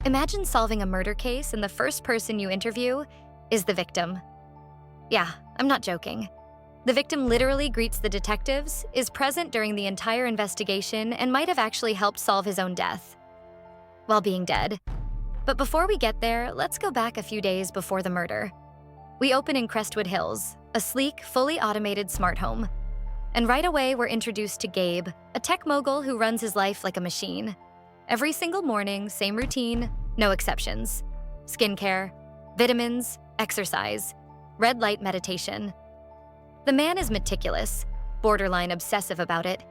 Imagine solving a murder case and the first person you interview is the victim. Yeah, I'm not joking. The victim literally greets the detectives, is present during the entire investigation, and might have actually helped solve his own death while being dead. But before we get there, let's go back a few days before the murder. We open in Crestwood Hills, a sleek, fully automated smart home. And right away, we're introduced to Gabe, a tech mogul who runs his life like a machine. Every single morning, same routine, no exceptions. Skincare, vitamins, exercise, red light meditation. The man is meticulous, borderline obsessive about it.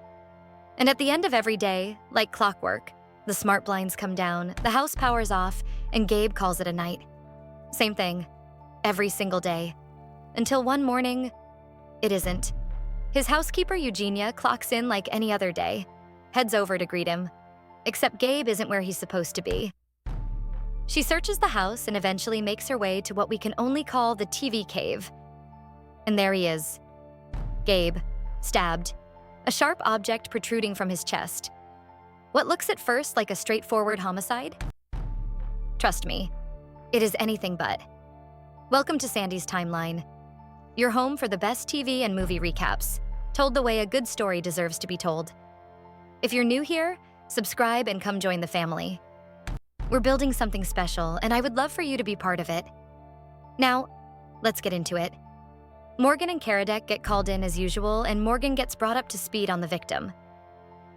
And at the end of every day, like clockwork, the smart blinds come down, the house powers off, and Gabe calls it a night. Same thing, every single day. Until one morning, it isn't. His housekeeper, Eugenia, clocks in like any other day, heads over to greet him. Except Gabe isn't where he's supposed to be. She searches the house and eventually makes her way to what we can only call the TV cave. And there he is. Gabe, stabbed, a sharp object protruding from his chest. What looks at first like a straightforward homicide? Trust me, it is anything but. Welcome to Sandy's Timeline, your home for the best TV and movie recaps, told the way a good story deserves to be told. If you're new here, subscribe and come join the family. We're building something special, and I would love for you to be part of it. Now, let's get into it. Morgan and Karadek get called in as usual, and Morgan gets brought up to speed on the victim.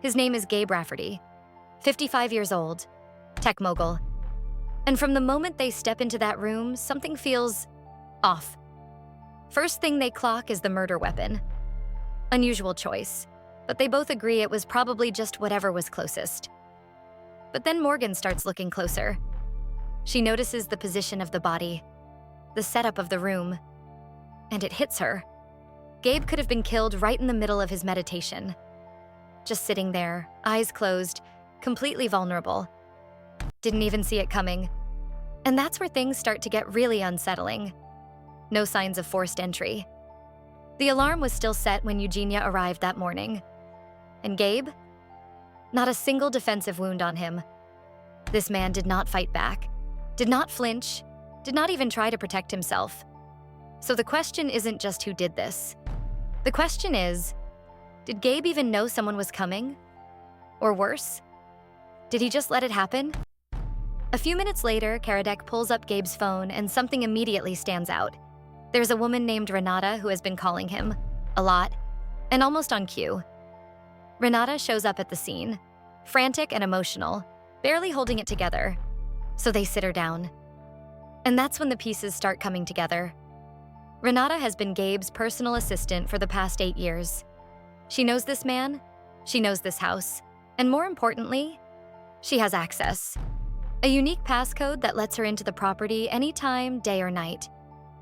His name is Gabe Rafferty, 55 years old, tech mogul. And from the moment they step into that room, something feels off. First thing they clock is the murder weapon. Unusual choice, but they both agree it was probably just whatever was closest. But then Morgan starts looking closer. She notices the position of the body, the setup of the room, and it hits her. Gabe could have been killed right in the middle of his meditation. Just sitting there, eyes closed, completely vulnerable. Didn't even see it coming. And that's where things start to get really unsettling. No signs of forced entry. The alarm was still set when Eugenia arrived that morning. And Gabe? Not a single defensive wound on him. This man did not fight back, did not flinch, did not even try to protect himself. So the question isn't just who did this. The question is, did Gabe even know someone was coming? Or worse, did he just let it happen? A few minutes later, Karadek pulls up Gabe's phone and something immediately stands out. There's a woman named Renata who has been calling him, a lot, and almost on cue. Renata shows up at the scene, frantic and emotional, barely holding it together. So they sit her down. And that's when the pieces start coming together. Renata has been Gabe's personal assistant for the past 8 years. She knows this man, she knows this house, and more importantly, she has access. A unique passcode that lets her into the property anytime, day or night.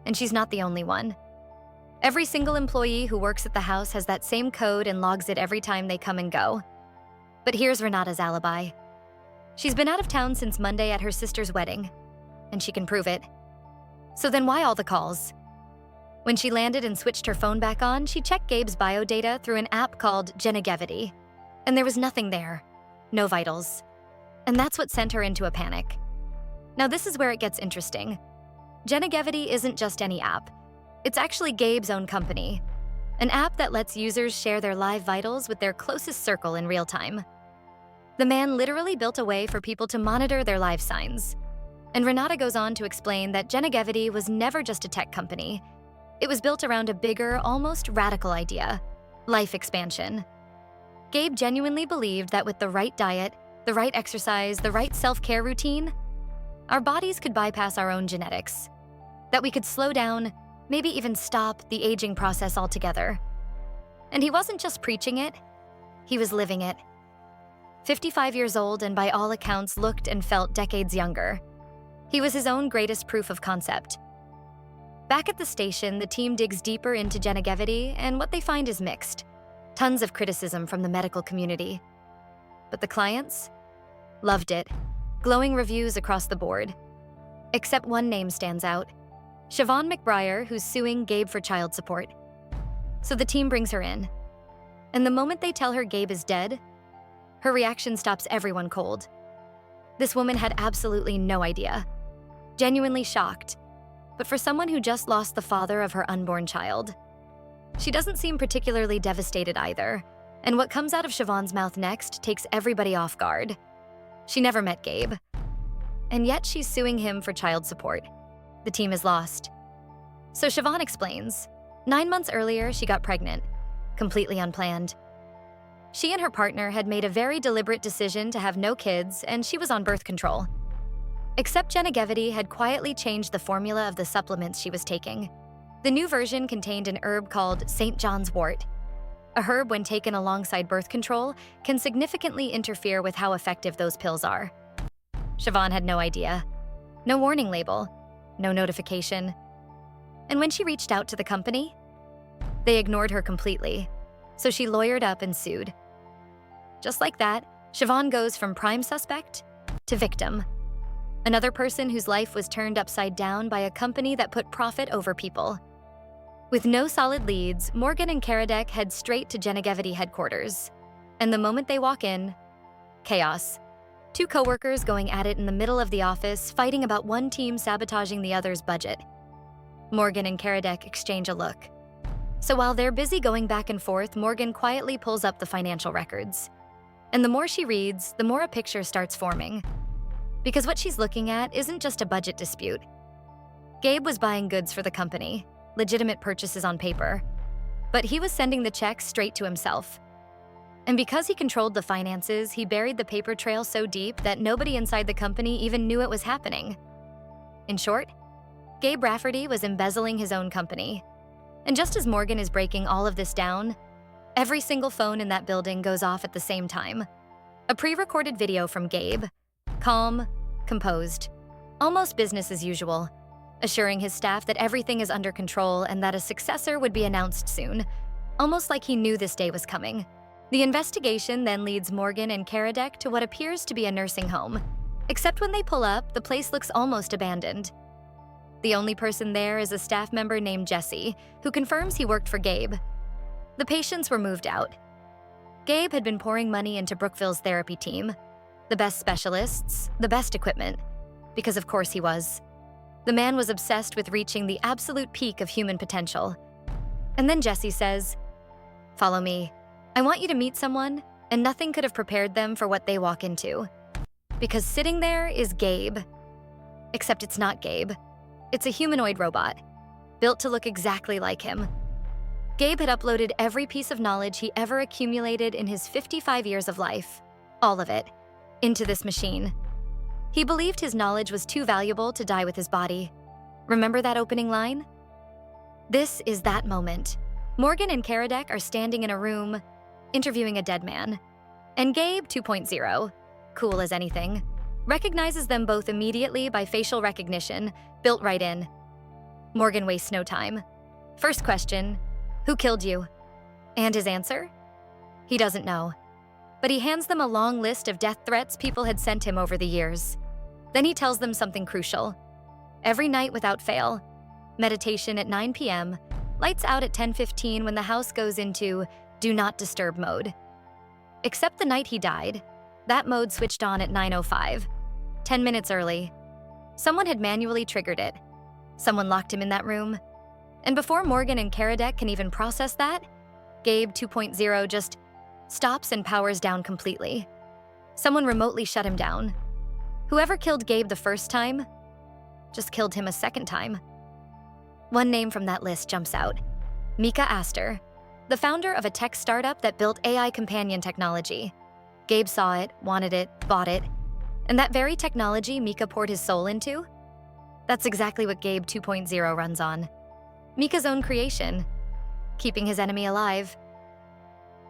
And she's not the only one. Every single employee who works at the house has that same code and logs it every time they come and go. But here's Renata's alibi. She's been out of town since Monday at her sister's wedding, and she can prove it. So then why all the calls? When she landed and switched her phone back on, she checked Gabe's biodata through an app called Genegevity, and there was nothing there, no vitals. And that's what sent her into a panic. Now this is where it gets interesting. Genegevity isn't just any app. It's actually Gabe's own company, an app that lets users share their live vitals with their closest circle in real time. The man literally built a way for people to monitor their life signs. And Renata goes on to explain that Genegevity was never just a tech company. It was built around a bigger, almost radical idea: life expansion. Gabe genuinely believed that with the right diet, the right exercise, the right self-care routine, our bodies could bypass our own genetics. That we could slow down, maybe even stop the aging process altogether. And he wasn't just preaching it, he was living it. 55 years old and by all accounts looked and felt decades younger. He was his own greatest proof of concept. Back at the station, the team digs deeper into Genegevity, and what they find is mixed. Tons of criticism from the medical community. But the clients? Loved it. Glowing reviews across the board. Except one name stands out. Siobhan McBriar, who's suing Gabe for child support. So the team brings her in. And the moment they tell her Gabe is dead, her reaction stops everyone cold. This woman had absolutely no idea. Genuinely shocked, but for someone who just lost the father of her unborn child. She doesn't seem particularly devastated either, and what comes out of Siobhan's mouth next takes everybody off guard. She never met Gabe, and yet she's suing him for child support. The team is lost. So Siobhan explains, 9 months earlier she got pregnant, completely unplanned. She and her partner had made a very deliberate decision to have no kids, and she was on birth control. Except Genevieve had quietly changed the formula of the supplements she was taking. The new version contained an herb called St. John's wort. A herb, when taken alongside birth control, can significantly interfere with how effective those pills are. Siobhan had no idea. No warning label, no notification. And when she reached out to the company, they ignored her completely, so she lawyered up and sued. Just like that, Siobhan goes from prime suspect to victim. Another person whose life was turned upside down by a company that put profit over people. With no solid leads, Morgan and Karadec head straight to Genevieve headquarters. And the moment they walk in, chaos. 2 coworkers going at it in the middle of the office, fighting about one team sabotaging the other's budget. Morgan and Karadec exchange a look. So while they're busy going back and forth, Morgan quietly pulls up the financial records. And the more she reads, the more a picture starts forming. Because what she's looking at isn't just a budget dispute. Gabe was buying goods for the company, legitimate purchases on paper, but he was sending the checks straight to himself. And because he controlled the finances, he buried the paper trail so deep that nobody inside the company even knew it was happening. In short, Gabe Rafferty was embezzling his own company. And just as Morgan is breaking all of this down, every single phone in that building goes off at the same time. A pre-recorded video from Gabe, calm, composed, almost business as usual, assuring his staff that everything is under control and that a successor would be announced soon, almost like he knew this day was coming. The investigation then leads Morgan and Karadec to what appears to be a nursing home, except when they pull up, the place looks almost abandoned. The only person there is a staff member named Jesse, who confirms he worked for Gabe. The patients were moved out. Gabe had been pouring money into Brookville's therapy team, the best specialists, the best equipment, because of course he was. The man was obsessed with reaching the absolute peak of human potential. And then Jesse says, "Follow me. I want you to meet someone," and nothing could have prepared them for what they walk into. Because sitting there is Gabe. Except it's not Gabe. It's a humanoid robot, built to look exactly like him. Gabe had uploaded every piece of knowledge he ever accumulated in his 55 years of life, all of it, into this machine. He believed his knowledge was too valuable to die with his body. Remember that opening line? This is that moment. Morgan and Karadec are standing in a room, interviewing a dead man. And Gabe 2.0, cool as anything, recognizes them both immediately by facial recognition, built right in. Morgan wastes no time. First question, who killed you? And his answer? He doesn't know. But he hands them a long list of death threats people had sent him over the years. Then he tells them something crucial. Every night without fail, meditation at 9 p.m., lights out at 10:15 when the house goes into do not disturb mode. Except the night he died, that mode switched on at 9:05, 10 minutes early. Someone had manually triggered it. Someone locked him in that room. And before Morgan and Karadec can even process that, Gabe 2.0 just stops and powers down completely. Someone remotely shut him down. Whoever killed Gabe the first time just killed him a second time. One name from that list jumps out. Mika Astor, the founder of a tech startup that built AI companion technology. Gabe saw it, wanted it, bought it. And that very technology Mika poured his soul into? That's exactly what Gabe 2.0 runs on. Mika's own creation, keeping his enemy alive.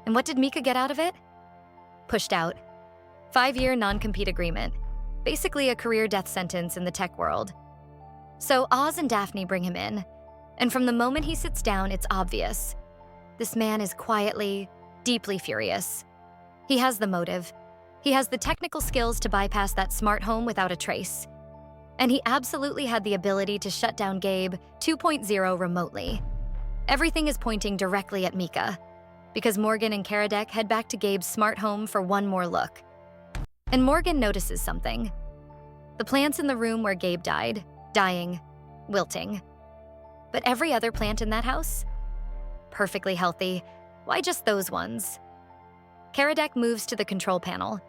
And what did Mika get out of it? Pushed out. 5-year non-compete agreement. Basically a career death sentence in the tech world. So Oz and Daphne bring him in, and from the moment he sits down, it's obvious. This man is quietly, deeply furious. He has the motive. He has the technical skills to bypass that smart home without a trace. And he absolutely had the ability to shut down Gabe 2.0 remotely. Everything is pointing directly at Mika, because Morgan and Karadec head back to Gabe's smart home for one more look. And Morgan notices something. The plants in the room where Gabe died, dying, wilting. But every other plant in that house? Perfectly healthy. Why just those ones? Karadec moves to the control panel.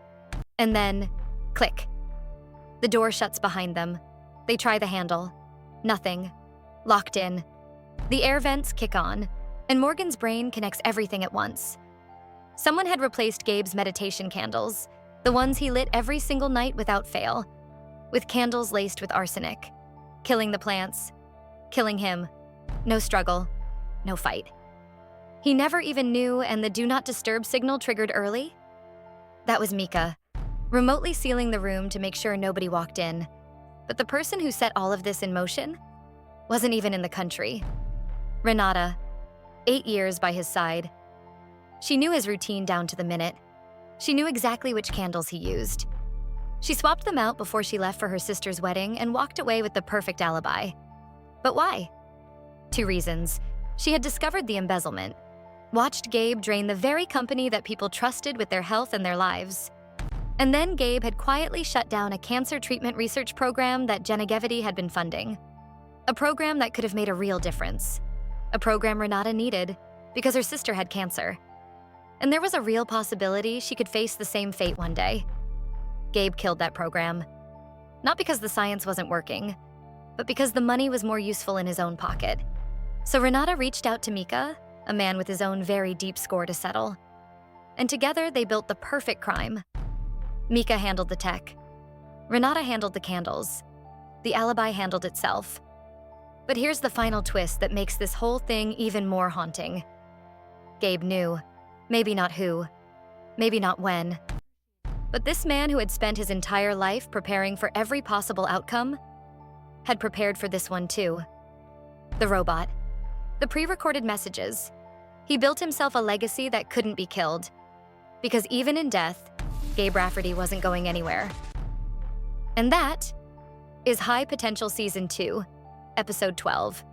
And then, click. The door shuts behind them. They try the handle. Nothing. Locked in. The air vents kick on, and Morgan's brain connects everything at once. Someone had replaced Gabe's meditation candles, the ones he lit every single night without fail, with candles laced with arsenic. Killing the plants. Killing him. No struggle. No fight. He never even knew, and the do not disturb signal triggered early? That was Mika, remotely sealing the room to make sure nobody walked in. But the person who set all of this in motion wasn't even in the country. Renata, 8 years by his side. She knew his routine down to the minute. She knew exactly which candles he used. She swapped them out before she left for her sister's wedding and walked away with the perfect alibi. But why? 2 reasons. She had discovered the embezzlement, watched Gabe drain the very company that people trusted with their health and their lives. And then Gabe had quietly shut down a cancer treatment research program that Genevieve had been funding. A program that could have made a real difference. A program Renata needed because her sister had cancer. And there was a real possibility she could face the same fate one day. Gabe killed that program. Not because the science wasn't working, but because the money was more useful in his own pocket. So Renata reached out to Mika, a man with his own very deep score to settle. And together they built the perfect crime. Mika handled the tech. Renata handled the candles. The alibi handled itself. But here's the final twist that makes this whole thing even more haunting. Gabe knew. Maybe not who. Maybe not when. But this man who had spent his entire life preparing for every possible outcome had prepared for this one too. The robot. The pre-recorded messages. He built himself a legacy that couldn't be killed. Because even in death, Gabe Rafferty wasn't going anywhere. And that is High Potential Season 2, Episode 12.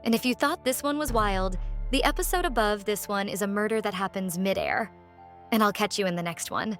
And if you thought this one was wild, the episode above this one is a murder that happens mid-air. And I'll catch you in the next one.